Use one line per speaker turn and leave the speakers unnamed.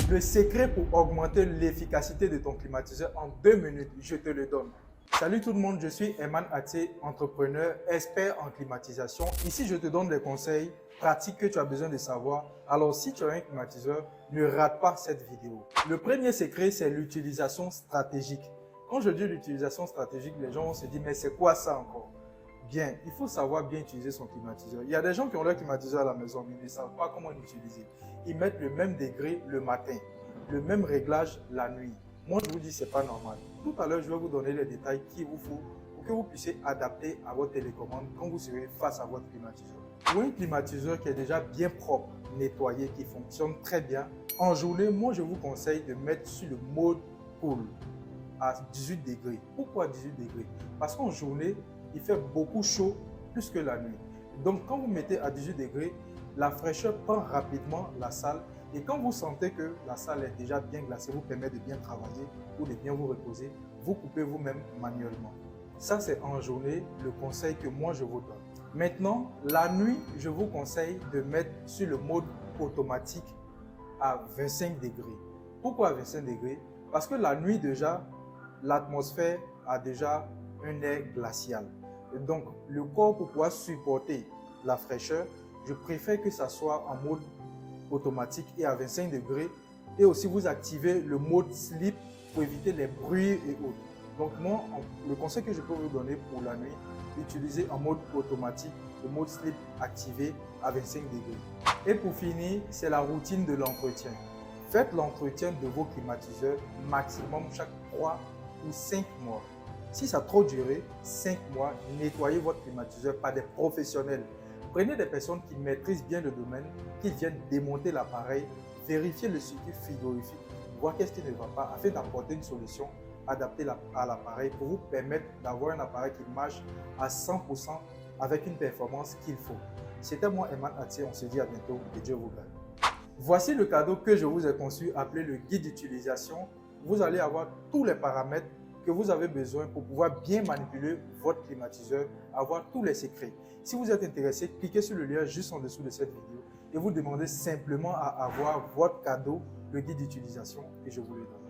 Le secret pour augmenter l'efficacité de ton climatiseur en 2 minutes, je te le donne. Salut tout le monde, je suis Eman Até, entrepreneur, expert en climatisation. Ici, je te donne des conseils pratiques que tu as besoin de savoir. Alors, si tu as un climatiseur, ne rate pas cette vidéo. Le premier secret, c'est l'utilisation stratégique. Quand je dis l'utilisation stratégique, les gens vont se dire, mais c'est quoi ça encore? Bien, il faut savoir bien utiliser son climatiseur. Il y a des gens qui ont leur climatiseur à la maison, mais ils ne savent pas comment l'utiliser. Ils mettent le même degré le matin, le même réglage la nuit. Moi, je vous dis, ce n'est pas normal. Tout à l'heure, je vais vous donner les détails qu'il vous faut pour que vous puissiez adapter à votre télécommande quand vous serez face à votre climatiseur. Pour un climatiseur qui est déjà bien propre, nettoyé, qui fonctionne très bien, en journée, moi, je vous conseille de mettre sur le mode cool à 18 degrés. Pourquoi 18 degrés? Parce qu'en journée, il fait beaucoup chaud plus que la nuit. Donc, quand vous mettez à 18 degrés, la fraîcheur prend rapidement la salle et quand vous sentez que la salle est déjà bien glacée, vous permet de bien travailler ou de bien vous reposer, vous coupez vous-même manuellement. Ça, c'est en journée le conseil que moi je vous donne. Maintenant, la nuit, je vous conseille de mettre sur le mode automatique à 25 degrés. Pourquoi à 25 degrés? Parce que la nuit déjà, l'atmosphère a déjà un air glacial. Et donc, le corps pour pouvoir supporter la fraîcheur, je préfère que ça soit en mode automatique et à 25 degrés. Et aussi, vous activez le mode sleep pour éviter les bruits et autres. Donc, moi, le conseil que je peux vous donner pour la nuit, utilisez en mode automatique, le mode sleep activé à 25 degrés. Et pour finir, c'est la routine de l'entretien. Faites l'entretien de vos climatiseurs maximum chaque 3 ou 5 mois. Si ça a trop duré, 5 mois, nettoyez votre climatiseur par des professionnels. Prenez des personnes qui maîtrisent bien le domaine, qui viennent démonter l'appareil, vérifier le circuit frigorifique, voir qu'est-ce qui ne va pas, afin d'apporter une solution adaptée à l'appareil pour vous permettre d'avoir un appareil qui marche à 100% avec une performance qu'il faut. C'était moi, Eman Até, on se dit à bientôt et Dieu vous garde. Voici le cadeau que je vous ai conçu, appelé le guide d'utilisation. Vous allez avoir tous les paramètres que vous avez besoin pour pouvoir bien manipuler votre climatiseur, avoir tous les secrets. Si vous êtes intéressé, cliquez sur le lien juste en dessous de cette vidéo et vous demandez simplement à avoir votre cadeau, le guide d'utilisation, et je vous le donne.